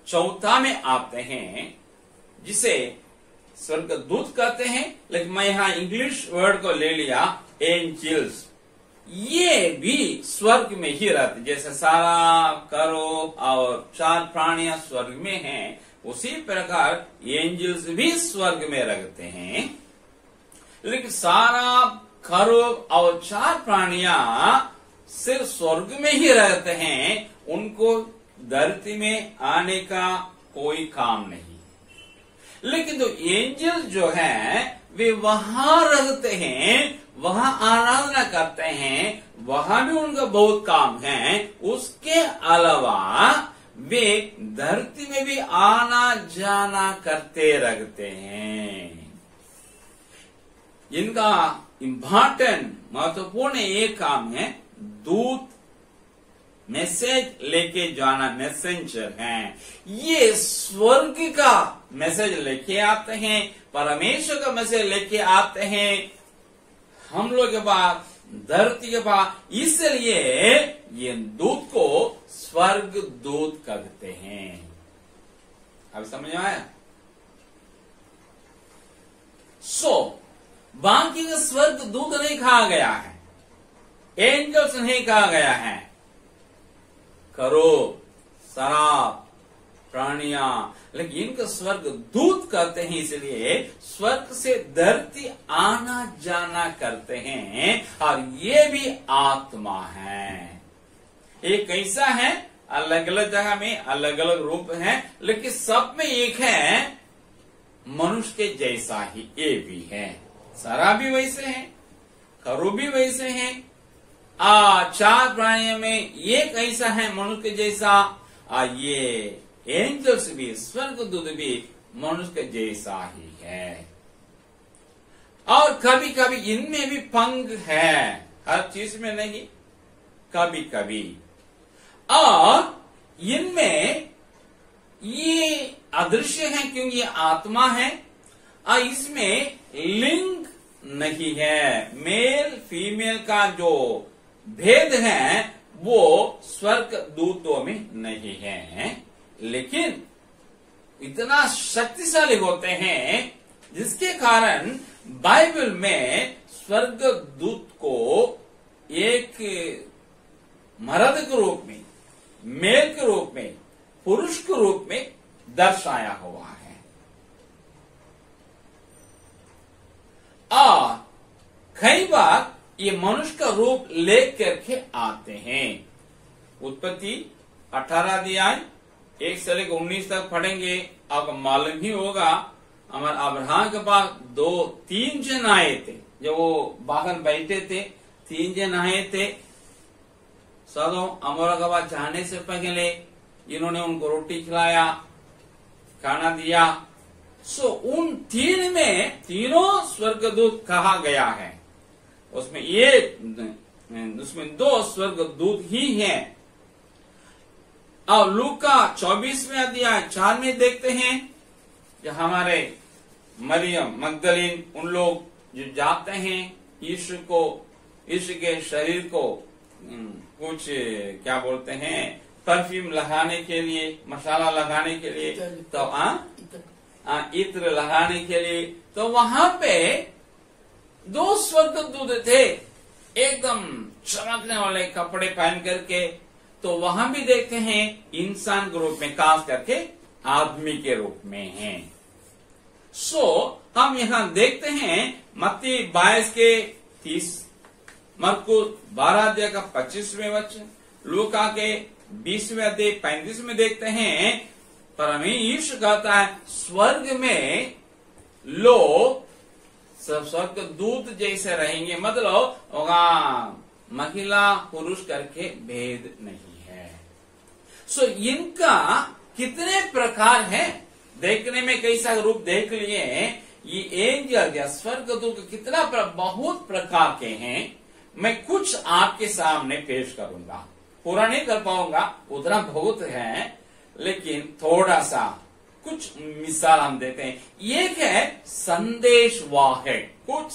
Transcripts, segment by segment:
चौथा में आते हैं, जिसे स्वर्गदूत कहते हैं, लेकिन मैं यहां इंग्लिश वर्ड को ले लिया, एंजल्स। ये भी स्वर्ग में ही रहते, जैसे सारा करो और 4 प्राणियां स्वर्ग में हैं, उसी प्रकार एंजल्स भी स्वर्ग में रहते हैं। लेकिन सारा करो और 4 प्राणियां सिर्फ स्वर्ग में ही रहते हैं, उनको धरती में आने का कोई काम नहीं। लेकिन जो एंजल्स जो हैं वे वहां रहते हैं, वहां आराधना करते हैं, वहां भी उनका बहुत काम है। उसके अलावा वे धरती में भी आना जाना करते रहते हैं। इनका इम्पोर्टेंट महत्वपूर्ण एक काम है, दूत मैसेज लेके जाना, मैसेंजर हैं। ये स्वर्ग का मैसेज लेके आते हैं, परमेश्वर का मैसेज लेके आते हैं हम लोग के पास, धरती के पास। इसलिए ये दूत को स्वर्ग दूत कहते हैं। अब समझ में आया? बाकी का स्वर्ग दूत नहीं कहा गया है, एंजल्स नहीं कहा गया है। करो, शराब, प्राणियां, लेकिन इनका स्वर्ग दूत कहते हैं, इसलिए स्वर्ग से धरती आना जाना करते हैं। और ये भी आत्मा है। ये कैसा है? अलग अलग जगह में अलग अलग रूप है, लेकिन सब में एक है, मनुष्य के जैसा ही ये भी है। शराब भी वैसे है, करो भी वैसे है। 4 प्राणियों में एक ऐसा है मनुष्य के जैसा, ये एंजल्स भी, स्वर्गदूत भी मनुष्य के जैसा ही है। और कभी कभी इनमें भी पंग है, हर चीज में नहीं, कभी कभी। और इनमें ये अदृश्य है क्योंकि ये आत्मा है, और इसमें लिंग नहीं है। मेल फीमेल का जो भेद है वो स्वर्ग दूतों में नहीं है। लेकिन इतना शक्तिशाली होते हैं जिसके कारण बाइबल में स्वर्ग दूत को एक मर्द के रूप में, मेल के रूप में, पुरुष के रूप में दर्शाया हुआ है। और कई बार ये मनुष्य का रूप लेकर के आते हैं। उत्पत्ति 18 अध्याय 1 से लेकर 19 तक पढ़ेंगे, आपको मालूम ही होगा। हमारे अब्राहम के पास 3 जन आए थे, जब वो बाहर बैठे थे, 3 जन आए थे। सदोम अमोरा के पास जाने से पहले इन्होंने उनको रोटी खिलाया, खाना दिया। उन 3 में तीनों स्वर्गदूत कहा गया है। उसमें 2 स्वर्गदूत ही हैं। और लूका 24वें अध्याय 4 में देखते हैं, जो हमारे मरियम मगदलीन, उन लोग जो जाते हैं यीशु के शरीर को कुछ क्या बोलते हैं, परफ्यूम लगाने के लिए, मसाला लगाने के लिए, तो इत्र लगाने के लिए, तो वहां पे 2 स्वर्गदूत थे, एकदम चमकने वाले कपड़े पहन करके। तो वहां भी देखते हैं इंसान के रूप में, खास करके आदमी के रूप में हैं। हम यहां देखते हैं मत्ती 22 के 30, मरकुस 12 अध्याय का 25वें वचन, लूका के 20वें अध्याय 35 में देखते हैं, परमेश्वर कहता है स्वर्ग में लोग सब स्वर्गदूत जैसे रहेंगे। मतलब होगा महिला पुरुष करके भेद नहीं है। इनका कितने प्रकार है, देखने में कैसा रूप देख लिए, ये एंजल या स्वर्गदूत कितना बहुत प्रकार के हैं। मैं कुछ आपके सामने पेश करूंगा, पूरा नहीं कर पाऊंगा, उतना बहुत है, लेकिन थोड़ा सा कुछ मिसाल हम देते हैं। एक है संदेशवाहक, कुछ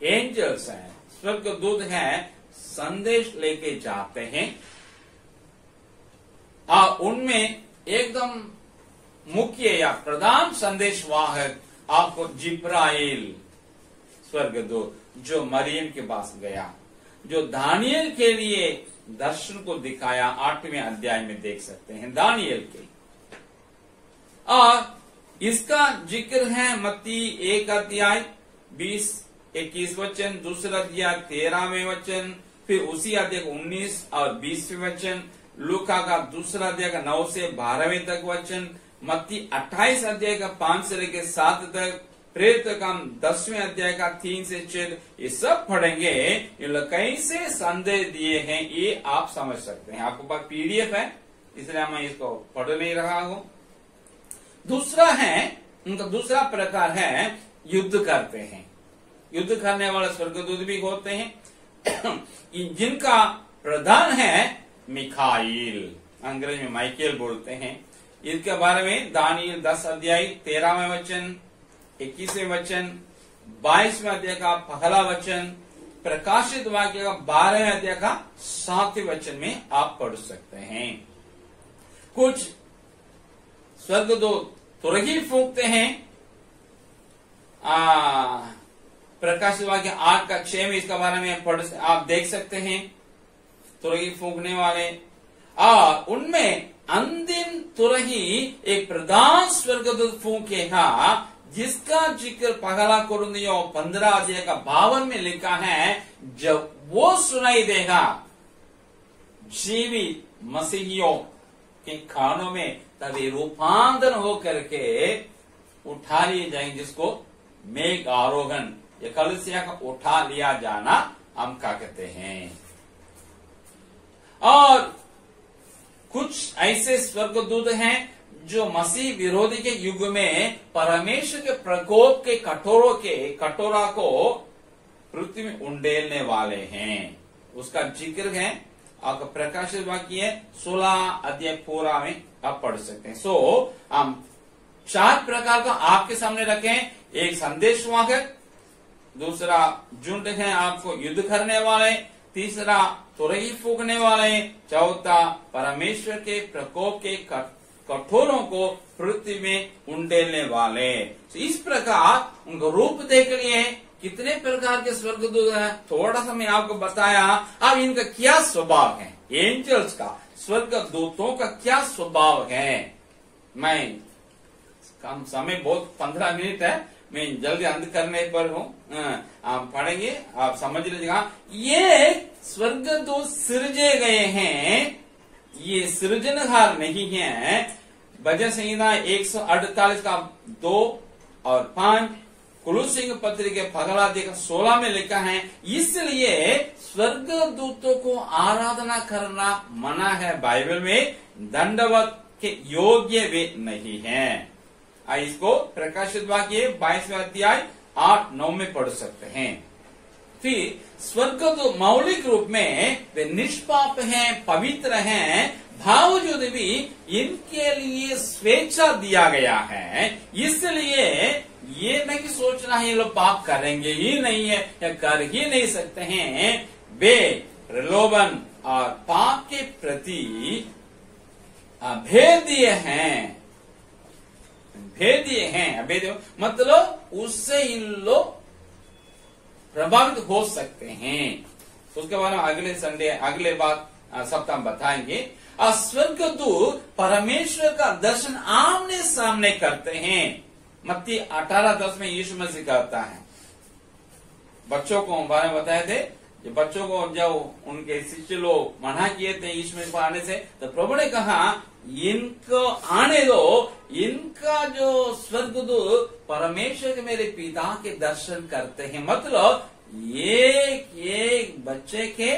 एंजल्स हैं, स्वर्गदूत हैं, संदेश लेके जाते हैं और उनमें एकदम मुख्य या प्रधान संदेशवाहक आपको जिब्राइल स्वर्गदूत जो मरियम के पास गया, जो दानियल के लिए दर्शन को दिखाया, 8वें अध्याय में देख सकते हैं दानियल के। और इसका जिक्र है मत्ती 1 अध्याय 20-21 वचन, दूसरा अध्याय 13वें वचन, फिर उसी अध्याय 19 और 20वें वचन, लूका का दूसरा अध्याय का 9 से 12वें तक वचन, मत्ती 28 अध्याय का 5 से लेकर 7 तक, प्रेरित काम 10वें अध्याय का 3 से 6, ये सब पढ़ेंगे। ये लोग कैसे संदेश दिए हैं ये आप समझ सकते हैं। आपके पास पीडीएफ है, इसलिए मैं इसको पढ़ नहीं रहा हूं। दूसरा है, उनका दूसरा प्रकार है युद्ध करते हैं। युद्ध करने वाले स्वर्गदूत भी होते हैं जिनका प्रधान है मिखाइल, अंग्रेजी में माइकेल बोलते हैं। इसके बारे में दानियल 10 अध्याय 13वें वचन, 21वें वचन, 22वें अध्याय का पहला वचन, प्रकाशित वाक्य का 12वें अध्याय का 7वें वचन में आप पढ़ सकते हैं। कुछ स्वर्गदूत तुरही फूंकते हैं। प्रकाशित वाक्य 8 का 6 में इसका बारे में आप देख सकते हैं, तुरही फूंकने वाले। और उनमें अंतिम तुरही एक प्रधान स्वर्गदूत फूंकेगा, जिसका जिक्र पहला कुरिन्थियों 15 अध्याय का 52 में लिखा है। जब वो सुनाई देगा, जीवित मसीहियों के कानों में तभी रूपांतरण होकर के उठा लिए जाएंगे, जिसको मेघ आरोहण या कलसिया का उठा लिया जाना हम क्या कहते हैं। और कुछ ऐसे स्वर्गदूत हैं जो मसीह विरोधी के युग में परमेश्वर के प्रकोप के कटोरा को पृथ्वी में उंडेलने वाले हैं। उसका जिक्र है आपका प्रकाशित वाक्य 16 अध्याय पूरा में आप पढ़ सकते हैं। हम 4 प्रकार का आपके सामने रखें। एक संदेशवाहक, दूसरा झुंड है आपको युद्ध करने वाले, तीसरा तुरही फूंकने वाले, चौथा परमेश्वर के प्रकोप के कठोरों को पृथ्वी में उंडेलने वाले। इस प्रकार उनका रूप देख लिए कितने प्रकार के स्वर्गदूत हैं, थोड़ा सा मैं आपको बताया। अब इनका क्या स्वभाव है, एंजल्स का, स्वर्गदूतों का क्या स्वभाव है। मैं कम समय बहुत 15 मिनट है, मैं जल्दी अंत करने पर हूँ, आप पढ़ेंगे, आप समझ लीजिएगा। ये स्वर्गदूत सृजे गए हैं, ये सृजनहार नहीं है। भजन संहिता 148 का 2 और 5, कुलुस्सी पत्री के पहला अध्याय 16 में लिखा है, इसलिए स्वर्गदूतों को आराधना करना मना है बाइबल में, दंडवत के योग्य वे नहीं है। इसको प्रकाशित वाक्य 22वें अध्याय 8-9 में पढ़ सकते हैं। फिर स्वर्गदूत मौलिक रूप में वे निष्पाप हैं, पवित्र हैं, बावजूद भी इनके लिए स्वेच्छा दिया गया है। इसलिए ये नहीं सोचना है ये लोग पाप करेंगे ही नहीं है या कर ही नहीं सकते हैं। वे प्रलोभन और पाप के प्रति अभेद्य हैं, अभेद्य मतलब उससे इन लोग प्रभावित हो सकते हैं। उसके बारे में अगले संडे, अगले बात सप्ताह बताएंगे। स्वर्गदूत परमेश्वर का दर्शन आमने सामने करते हैं। मत्ती 18:10 में यीशु मसीह कहता है, बच्चों को बारे में बताए थे, जो बच्चों को जब उनके शिष्य लोग मना किए थे यीशु मसीह को आने से, तो प्रभु ने कहा इनको आने दो, इनका जो स्वर्गदूत परमेश्वर के मेरे पिता के दर्शन करते हैं। मतलब एक बच्चे के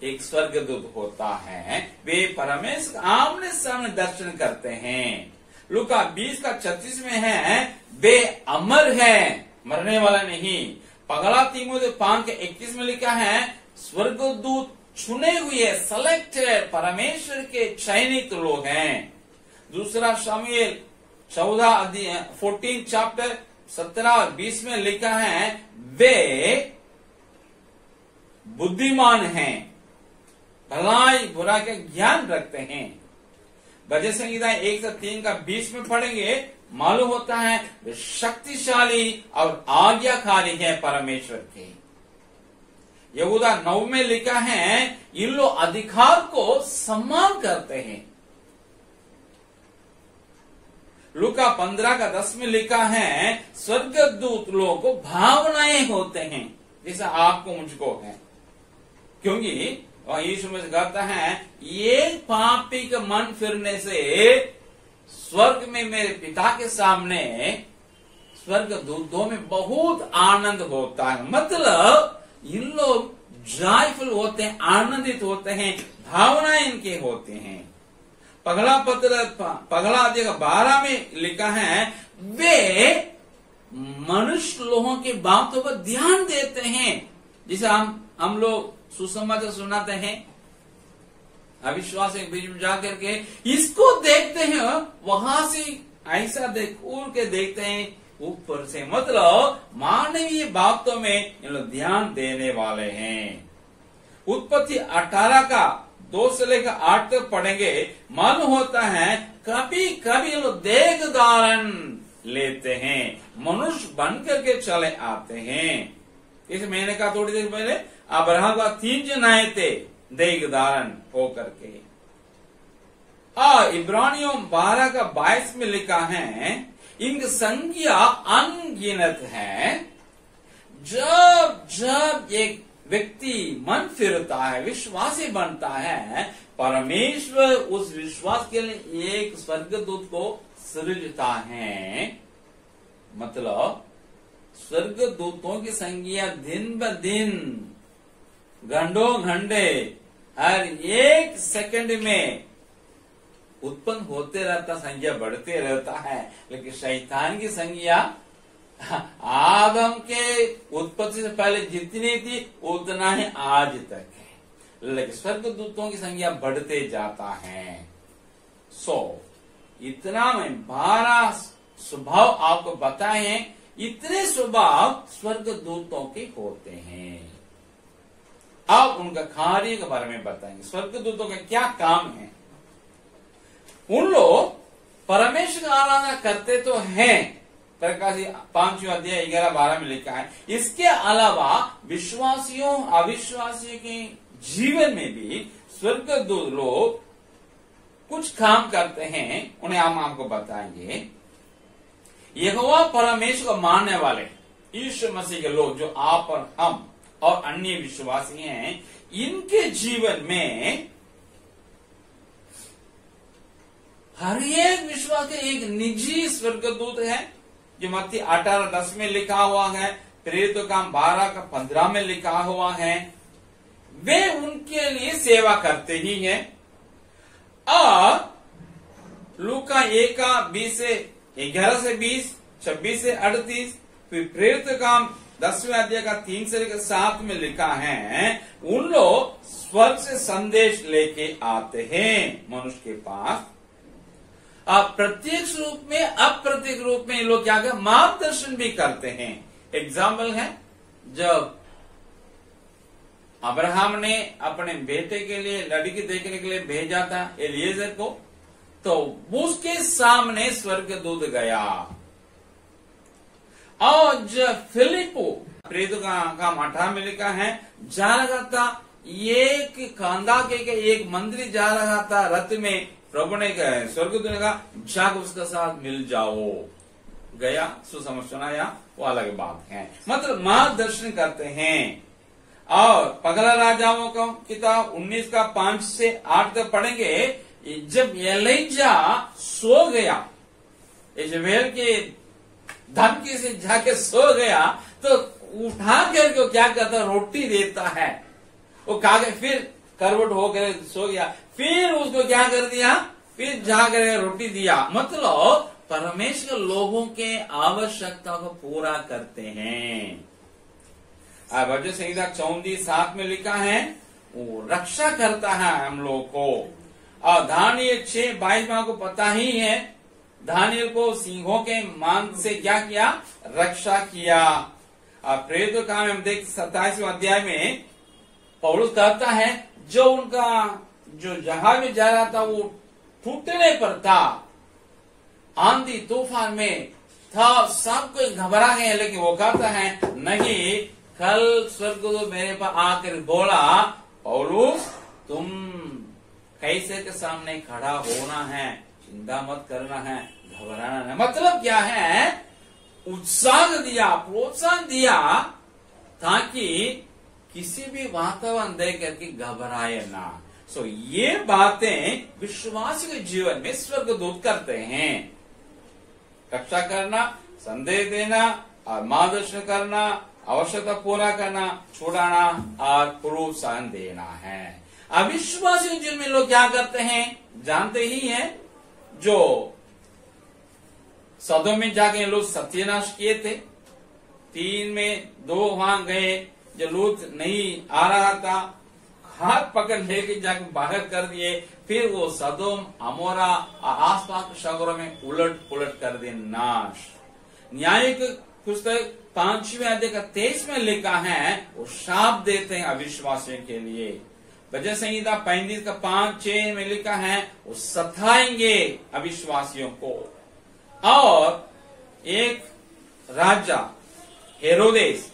एक स्वर्गदूत होता है, वे परमेश्वर आमने सामने दर्शन करते हैं। लूका 20 का 36 में है, वे अमर है, मरने वाला नहीं। पगला तीमुथियुस 5 के 21 में लिखा है, स्वर्गदूत चुने हुए सेलेक्टेड परमेश्वर के चयनित लोग हैं। दूसरा शमूएल 14 चैप्टर 17 और 20 में लिखा है, वे बुद्धिमान हैं, भलाई बुरा का ज्ञान रखते हैं। भजन संहिता 1 से 3 का 20 में पढ़ेंगे, मालूम होता है वे शक्तिशाली और आज्ञाकारी है परमेश्वर के। यहूदा 9 में लिखा है इन लोग अधिकार को सम्मान करते हैं। लूका 15 का 10 में लिखा है स्वर्गदूत लोगों को भावनाएं होते हैं जैसा आपको मुझको है, क्योंकि यीशु में कहता है एक पापी का मन फिरने से स्वर्ग में मेरे पिता के सामने स्वर्गदूतों में बहुत आनंद होता है। मतलब इन लोग जॉयफुल होते हैं, आनंदित होते हैं, भावनाएं इनके होते हैं। पगला अध्याय 12 में लिखा है वे मनुष्य लोगों की बातों पर ध्यान देते हैं। जिसे हम लोग सुसमाचार सुनाते हैं, अविश्वास के बीच में जाकर के इसको देखते हैं, वहां से ऐसा घूर के देखते हैं ऊपर से। मतलब मानवीय बातों में इन लोग ध्यान देने वाले हैं। उत्पत्ति 18 का 2 से लेकर 8 तक पढ़ेंगे, मालूम होता है कभी कभी लोग देवदारन लेते हैं, मनुष्य बन करके चले आते हैं। इस महीने का थोड़ी देर पहले अब्राहम का 3 जन आए थे देवदारन होकर के। इब्रानियों 12 का 22 में लिखा है इनकी संख्या अनगिनत है। जब जब एक व्यक्ति मन फिरता है, विश्वासी बनता है, परमेश्वर उस विश्वास के लिए एक स्वर्गदूत को सृजता है। मतलब स्वर्गदूतों की संख्या दिन ब दिन, घंटों घंटे, हर एक सेकंड में उत्पन्न होते रहता, संख्या बढ़ते रहता है। लेकिन शैतान की संख्या आदम के उत्पत्ति से पहले जितनी थी उतना ही आज तक है, लेकिन स्वर्गदूतों की संख्या बढ़ते जाता है। इतना में 12 स्वभाव आपको बताए हैं, इतने स्वभाव स्वर्गदूतों के होते हैं। अब उनका कार्य के बारे में बताएंगे, स्वर्गदूतों का क्या काम है। उन लोग परमेश्वर की आराधना करते तो हैं, प्रकाश 5 अध्याय 11-12 में लिखा है। इसके अलावा विश्वासियों अविश्वासियों के जीवन में भी स्वर्गदूत लोग कुछ काम करते हैं, उन्हें हम आपको बताएंगे। यहोवा परमेश्वर को मानने वाले यीशु मसीह के लोग जो आप और हम और अन्य विश्वासी हैं, इनके जीवन में हर एक विश्वास के एक निजी स्वर्गदूत है, जो मत्ती 18:10 में लिखा हुआ है, प्रेरितों का 12:15 में लिखा हुआ है। वे उनके लिए सेवा करते ही हैं। और लूका 1:20 से 11 से 20, 26 से 38, फिर प्रेरित काम 10वें अध्याय का 3 से लेकर 7 में लिखा है, उन लोग स्वर्ग से संदेश लेके आते हैं मनुष्य के पास। प्रत्यक्ष रूप में अप्रत्यक्ष रूप में ये लोग क्या कर मार्गदर्शन भी करते हैं। एग्जाम्पल है, जब अब्राहम ने अपने बेटे के लिए लड़की देखने के लिए भेजा था एलिएजर को, तो उसके सामने स्वर्गदूत गया। और जब फिलिपो प्रेरितों का काम 18 में लिखा है, जा रहा था, एक कांदा के एक मंदिर जा रहा था रथ में, प्रभु ने कहा, स्वर्गदूत ने कहा जाकर उसके साथ मिल जाओ। गया, सुसमाचार सुनाया, वो अलग बात है। मतलब मार्गदर्शन करते हैं। और पगला राजाओं का किताब 19 का 5 से 8 तक पढ़ेंगे। जब एलीजा सो गया, इजबेल के धमकी से जाके सो गया, तो उठा करके क्या करता, रोटी देता है। वो खा के फिर करवट होकर सो गया, फिर उसको क्या कर दिया, फिर जाकर रोटी दिया। मतलब परमेश्वर लोगों के आवश्यकता को पूरा करते हैं। भजन संहिता 34:7 में लिखा है, वो रक्षा करता है हम लोग को। और दानियल 6:22 को पता ही है, दानियल को सिंहों के मांग से क्या किया, रक्षा किया। प्रेरितों का हम देख 27वें अध्याय में पौलुस कहता है, जो उनका जो जहाज में जा रहा था वो टूटने पर था, आंधी तूफान में था, सब कोई घबरा गए, लेकिन वो कहता है नहीं, कल स्वर्गदूत मेरे पर आकर बोला पौलुस तुम कैसे के सामने खड़ा होना है, चिंता मत करना है, घबराना है। मतलब क्या है, उत्साह दिया, प्रोत्साहन दिया, ताकि किसी भी वातावरण देख करके घबराए ना। सो ये बातें विश्वासी के जीवन में स्वर्गदूत करते हैं। रक्षा करना, संदेश देना और मार्गदर्शन करना, आवश्यकता पूरा करना, छुड़ाना और प्रोत्साहन देना है। अविश्वासी के जीवन में लोग क्या करते हैं जानते ही हैं। जो सदोम में जाके लोग सत्यानाश किए थे, 3 में 2 वहां गए, जो लूत नहीं आ रहा था, हाथ पकड़ लेके जाके बाहर कर दिए, फिर वो सदोम अमोरा आसपास के शहरों में उलट पुलट कर दिए, नाश। न्याय की पुस्तक 5वें अध्याय का 23 में लिखा है, वो शाप देते हैं अविश्वासियों के लिए। भजन संहिता 35 का 5-6 में लिखा है, वो सताएंगे अविश्वासियों को। और एक राजा हेरोदेस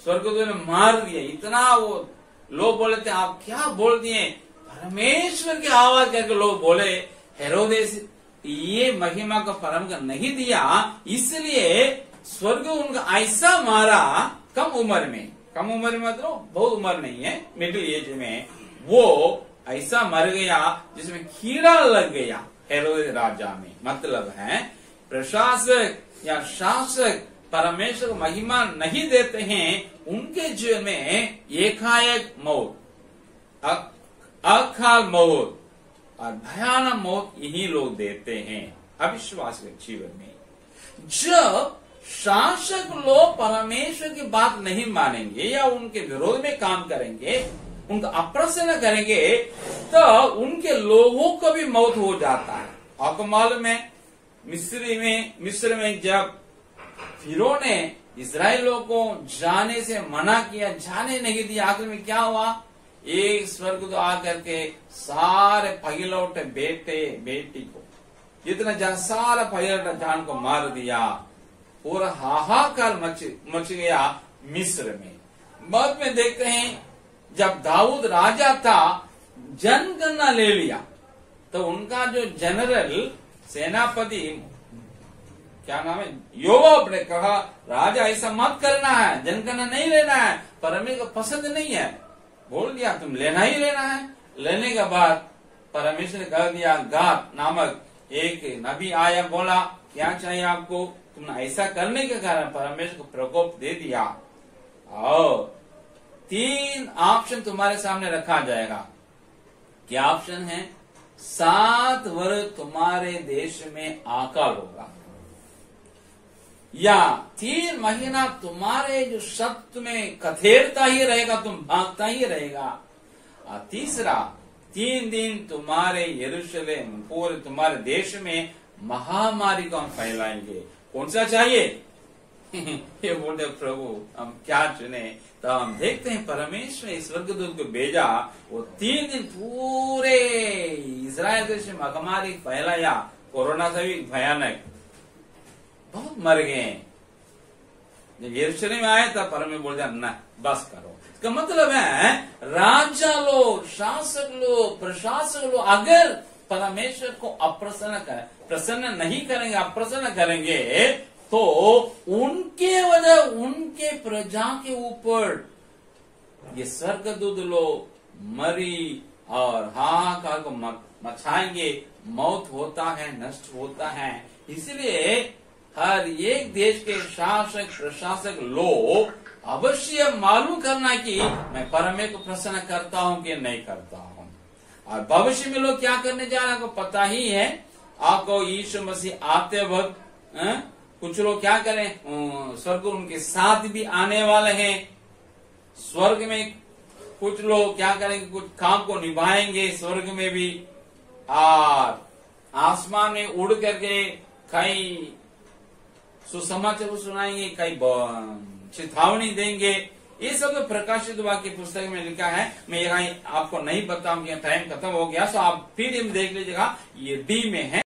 स्वर्गदूत ने मार दिए, इतना वो लोग बोले थे, आप क्या बोल दिए, परमेश्वर की आवाज करके लोग बोले हेरोदेस ये महिमा का परम का नहीं दिया, इसलिए स्वर्ग उनका ऐसा मारा कम उम्र में मतलब बहुत उम्र नहीं है, मिडिल एज में वो ऐसा मर गया जिसमें कीड़ा लग गया हेरोदेस राजा में। मतलब है प्रशासक या शासक परमेश्वर को महिमा नहीं देते हैं, उनके जीवन में एकाएक मौत, अकाल मौत और भयानक मौत यही लोग देते हैं अविश्वास के जीवन में। जब शासक लोग परमेश्वर की बात नहीं मानेंगे या उनके विरोध में काम करेंगे, उनका अप्रसन्न करेंगे, तो उनके लोगों को भी मौत हो जाता है। आपको मालूम है मिस्र में जब फिरौन ने इस्राएलियों को जाने से मना किया, जाने नहीं दिया, आखिर में क्या हुआ, एक स्वर्गदूत आकर के सारे पहलौठे बेटे बेटी को, जितना सारा पहलौठे जान को मार दिया। पूरा हाहाकार मच गया मिस्र में। बाद में देखते हैं जब दाऊद राजा था, जनगणना ले लिया, तो उनका जो जनरल सेनापति क्या नाम है, योआब ने कहा राजा ऐसा मत करना है, जनगणना नहीं लेना है, परमेश्वर को पसंद नहीं है। बोल दिया तुम लेना ही लेना है। लेने के बाद परमेश्वर ने कह दिया, गाद नामक एक नबी आया, बोला क्या चाहिए आपको, तुमने ऐसा करने के कारण परमेश्वर को प्रकोप दे दिया और 3 ऑप्शन तुम्हारे सामने रखा जाएगा। क्या ऑप्शन है, 7 वर्ष तुम्हारे देश में अकाल होगा, या 3 महीना तुम्हारे जो शब्द में कथेरता ही रहेगा, तुम भागता ही रहेगा, और तीसरा 3 दिन तुम्हारे यरूशलेम पूरे तुम्हारे देश में महामारी को हम फैलाएंगे। कौन सा चाहिए ये बोलते प्रभु हम क्या चुने। तो हम देखते हैं परमेश्वर ने स्वर्गदूत को भेजा, वो 3 दिन पूरे इस्राएल देश में महामारी फैलाया, कोरोना से भी भयानक, बहुत मर गए। जब यरूशलेम में आया था परमेश्वर बोल दिया ना बस करो। इसका मतलब है राजा लोग, शासक लोग, प्रशासक लोग अगर परमेश्वर को प्रसन्न नहीं करेंगे, अप्रसन्न करेंगे, तो उनके वजह उनके प्रजा के ऊपर ये स्वर्गदूत लोग मरी और हाहाकार को मचाएंगे, मौत होता है, नष्ट होता है। इसलिए हर एक देश के शासक प्रशासक लोग अवश्य मालूम करना कि मैं परमेश्वर को प्रसन्न करता हूं कि नहीं करता हूं। और भविष्य में लोग क्या करने जा रहे हैं आपको पता ही है। आपको यीशु मसीह आते वक्त कुछ लोग क्या करें, स्वर्ग उनके साथ भी आने वाले हैं। स्वर्ग में कुछ लोग क्या करेंगे, कुछ काम को निभाएंगे स्वर्ग में भी, और आसमान में उड़ करके कई सुसमाचार सुनाएंगे, कई चेतावनी देंगे। ये सब प्रकाशित वाक्य पुस्तक में लिखा है। मैं यहाँ आपको नहीं बताऊंगी, टाइम खत्म हो गया, सो आप पीडीएफ देख लीजिएगा। ये डी में है।